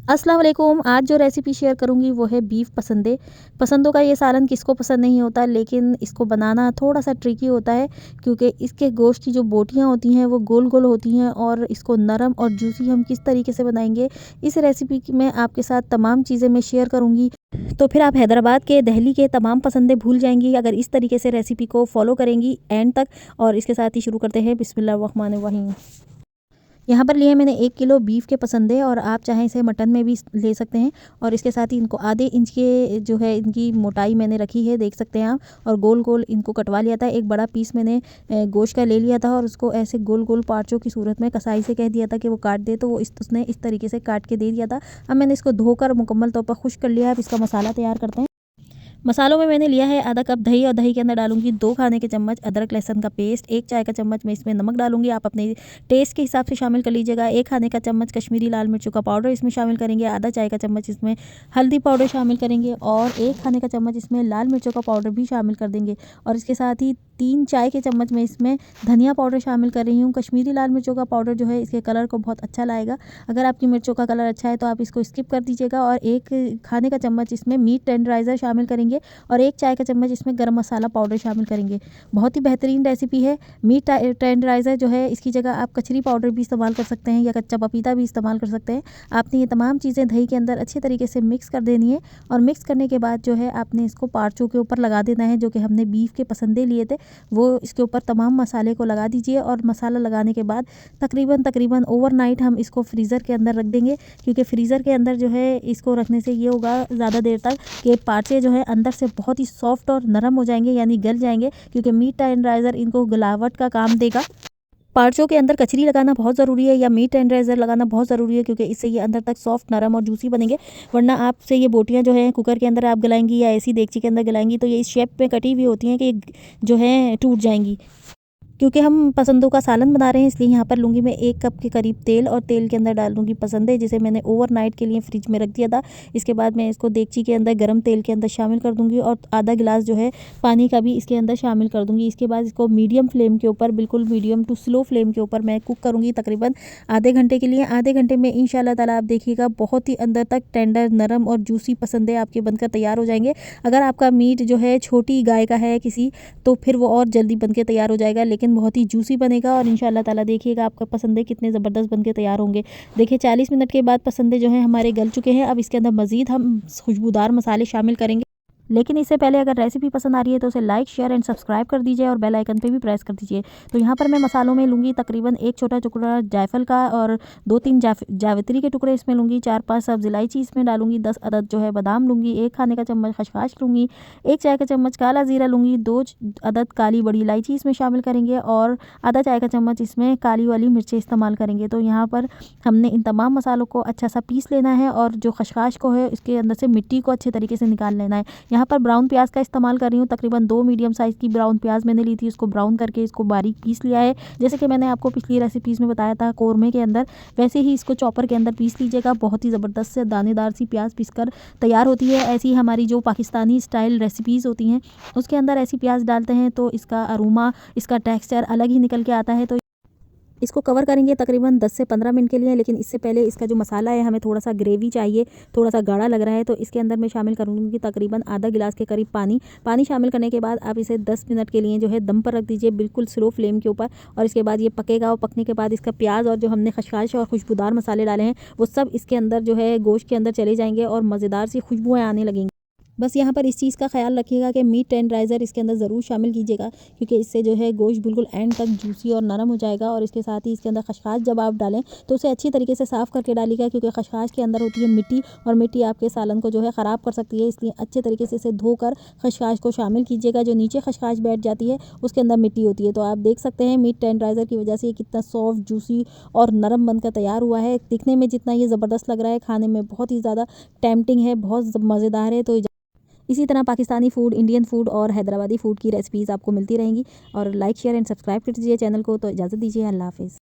अस्सलाम वालेकुम। आज जो रेसिपी शेयर करूँगी वो है बीफ पसंदे। पसंदों का ये सालन किसको पसंद नहीं होता, लेकिन इसको बनाना थोड़ा-सा ट्रिकी होता है क्योंकि इसके गोश्त की जो बोटियाँ होती हैं वो गोल-गोल होती हैं और इसको नरम और जूसी हम किस तरीके से बनाएँगे, इस रेसिपी की मैं आपके साथ तमाम चीज़ें मैं शेयर करूँगी। तो फिर आप हैदराबाद के, दिल्ली के तमाम पसंदे भूल जाएँगी अगर इस तरीके से रेसिपी को फ़ॉलो करेंगी एंड तक। और इसके साथ ही शुरू करते हैं बिस्मिल्लाहिर्रहमानिर्रहीम। यहाँ पर लिए मैंने 1 किलो बीफ के पसंदे और आप चाहें इसे मटन में भी ले सकते हैं। और इसके साथ ही इनको आधे इंच के जो है इनकी मोटाई मैंने रखी है, देख सकते हैं आप। और गोल गोल इनको कटवा लिया था। एक बड़ा पीस मैंने गोश्त का ले लिया था और उसको ऐसे गोल गोल पार्चों की सूरत में कसाई से कह दिया था कि वो काट दे, तो वो उसने इस तरीके से काट के दे दिया था। अब मैंने इसको धोकर मुकम्मल तौर पर खुश्क कर लिया है। अब इसका मसाला तैयार करते हैं। मसालों में मैंने लिया है आधा कप दही और दही के अंदर डालूंगी 2 खाने के चम्मच अदरक लहसुन का पेस्ट, 1 चाय का चम्मच मैं इसमें नमक डालूंगी, आप अपने टेस्ट के हिसाब से शामिल कर लीजिएगा। 1 खाने का चम्मच कश्मीरी लाल मिर्चों का पाउडर इसमें शामिल करेंगे, आधा चाय का चम्मच इसमें हल्दी पाउडर शामिल करेंगे और 1 खाने का चम्मच इसमें लाल मिर्चों का पाउडर भी शामिल कर देंगे। और इसके साथ ही 3 चाय के चम्मच मैं इसमें धनिया पाउडर शामिल कर रही हूँ। कश्मीरी लाल मिर्चों का पाउडर जो है इसके कलर को बहुत अच्छा लाएगा। अगर आपकी मिर्चों का कलर अच्छा है तो आप इसको स्किप कर दीजिएगा। और 1 खाने का चम्मच इसमें मीट टेंडराइज़र शामिल करेंगे और 1 चाय का चम्मच इसमें गरम मसाला पाउडर शामिल करेंगे। बहुत ही बेहतरीन रेसिपी है। मीट टेंडराइज़र जो है इसकी जगह आप कचरी पाउडर भी इस्तेमाल कर सकते हैं या कच्चा पपीता भी इस्तेमाल कर सकते हैं। आपने ये तमाम चीज़ें दही के अंदर अच्छे तरीके से मिक्स कर देनी है। और मिक्स करने के बाद जो है आपने इसको पार्चों के ऊपर लगा देना है, जो कि हमने बीफ के पसंदे लिए थे वो इसके ऊपर तमाम मसाले को लगा दीजिए। और मसाला लगाने के बाद तकरीबन ओवरनाइट हम इसको फ्रीज़र के अंदर रख देंगे, क्योंकि फ्रीज़र के अंदर जो है इसको रखने से ये होगा ज़्यादा देर तक कि पार्चे जो है अंदर से बहुत ही सॉफ्ट और नरम हो जाएंगे, यानी गल जाएंगे, क्योंकि मीट टेंडराइज़र इनको गलावट का काम देगा। पार्चों के अंदर कचरी लगाना बहुत ज़रूरी है या मीट टेंडराइज़र लगाना बहुत ज़रूरी है, क्योंकि इससे ये अंदर तक सॉफ्ट, नरम और जूसी बनेंगे। वरना आपसे ये बोटियाँ जो हैं कुकर के अंदर आप गलाएंगी या ऐसी देगची के अंदर गलाएंगी तो ये इस शेप में कटी हुई होती हैं कि जो है टूट जाएंगी। क्योंकि हम पसंदों का सालन बना रहे हैं, इसलिए यहाँ पर लूँगी मैं 1 कप के करीब तेल और तेल के अंदर डाल दूँगी पसंदे, जिसे मैंने ओवरनाइट के लिए फ्रिज में रख दिया था। इसके बाद मैं इसको देगची के अंदर गर्म तेल के अंदर शामिल कर दूँगी और आधा गिलास जो है पानी का भी इसके अंदर शामिल कर दूँगी। इसके बाद इसको मीडियम फ्लेम के ऊपर, बिल्कुल मीडियम टू स्लो फ्लेम के ऊपर मैं कुक करूँगी तकरीबन आधे घंटे के लिए। आधे घंटे में इंशाल्लाह ताला आप देखिएगा बहुत ही अंदर तक टेंडर, नरम और जूसी पसंदे आपके बनकर तैयार हो जाएंगे। अगर आपका मीट जो है छोटी गाय का है किसी, तो फिर वो और जल्दी बन के तैयार हो जाएगा, लेकिन बहुत ही जूसी बनेगा। और इंशाल्लाह ताला देखिएगा आपका पसंदे कितने ज़बरदस्त बन के तैयार होंगे। देखिए 40 मिनट के बाद पसंदे जो हैं हमारे गल चुके हैं। अब इसके अंदर मज़ीद हम खुशबूदार मसाले शामिल करेंगे। लेकिन इससे पहले अगर रेसिपी पसंद आ रही है तो उसे लाइक, शेयर एंड सब्सक्राइब कर दीजिए और बेल आइकन पे भी प्रेस कर दीजिए। तो यहाँ पर मैं मसालों में लूँगी तकरीबन 1 छोटा टुकड़ा जायफल का और 2-3 जावित्री के टुकड़े इसमें लूँगी, 4-5 सब्ज़ इलायची इसमें डालूँगी, 10 अदद जो है बादाम लूँगी, 1 खाने का चम्मच खसखस लूँगी, 1 चाय का चम्मच काला ज़ीरा लूँगी, 2 अदद काली बड़ी इलायची इसमें शामिल करेंगे और आधा चाय का चम्मच इसमें काली वाली मिर्चें इस्तेमाल करेंगे। तो यहाँ पर हमने इन तमाम मसालों को अच्छा सा पीस लेना है और जो खसखस को है इसके अंदर से मिट्टी को अच्छे तरीके से निकाल लेना है। यहाँ पर ब्राउन प्याज का इस्तेमाल कर रही हूँ, तकरीबन 2 मीडियम साइज़ की ब्राउन प्याज मैंने ली थी, उसको ब्राउन करके इसको बारीक पीस लिया है। जैसे कि मैंने आपको पिछली रेसिपीज़ में बताया था कोरमे के अंदर, वैसे ही इसको चॉपर के अंदर पीस लीजिएगा। बहुत ही ज़बरदस्त से दानेदार सी प्याज पीस कर तैयार होती है। ऐसी हमारी जो पाकिस्तानी स्टाइल रेसिपीज़ होती हैं उसके अंदर ऐसी प्याज डालते हैं तो इसका अरोमा, इसका टेक्सचर अलग ही निकल के आता है। तो इसको कवर करेंगे तकरीबन 10 से 15 मिनट के लिए। लेकिन इससे पहले इसका जो मसाला है हमें थोड़ा सा ग्रेवी चाहिए, थोड़ा सा गाढ़ा लग रहा है, तो इसके अंदर मैं शामिल करूँगी तकरीबन आधा गिलास के करीब पानी शामिल करने के बाद आप इसे 10 मिनट के लिए जो है दम पर रख दीजिए, बिल्कुल स्लो फ्लेम के ऊपर। और इसके बाद ये पकेगा और पकने के बाद इसका प्याज और जो हमने खसखस और खुशबूदार मसाले डाले हैं वो सब इसके अंदर जो है गोश्त के अंदर चले जाएंगे और मज़ेदार सी खुशबुएँ आने लगेंगी। बस यहाँ पर इस चीज़ का ख्याल रखिएगा कि मीट टेंडराइज़र इसके अंदर ज़रूर शामिल कीजिएगा, क्योंकि इससे जो है गोश्त बिल्कुल एंड तक जूसी और नरम हो जाएगा। और इसके साथ ही इसके अंदर खसखस जब आप डालें तो उसे अच्छी तरीके से साफ़ करके डालिएगा, क्योंकि खसखस के अंदर होती है मिट्टी और मिट्टी आपके सालन को जो है ख़राब कर सकती है। इसलिए अच्छे तरीके से इसे धोकर खसखस को शामिल कीजिएगा। जो नीचे खसखस बैठ जाती है उसके अंदर मिट्टी होती है। तो आप देख सकते हैं मीट टेंडराइज़र की वजह से ये कितना सॉफ्ट, जूसी और नरम बनकर तैयार हुआ है। दिखने में जितना ये ज़बरदस्त लग रहा है, खाने में बहुत ही ज़्यादा टेम्पटिंग है, बहुत मज़ेदार है। तो इसी तरह पाकिस्तानी फ़ूड, इंडियन फ़ूड और हैदराबादी फ़ूड की रेसिपीज़ आपको मिलती रहेंगी। और लाइक, शेयर एंड सब्सक्राइब कर दीजिए चैनल को। तो इजाज़त दीजिए, अल्लाह हाफ़िज़।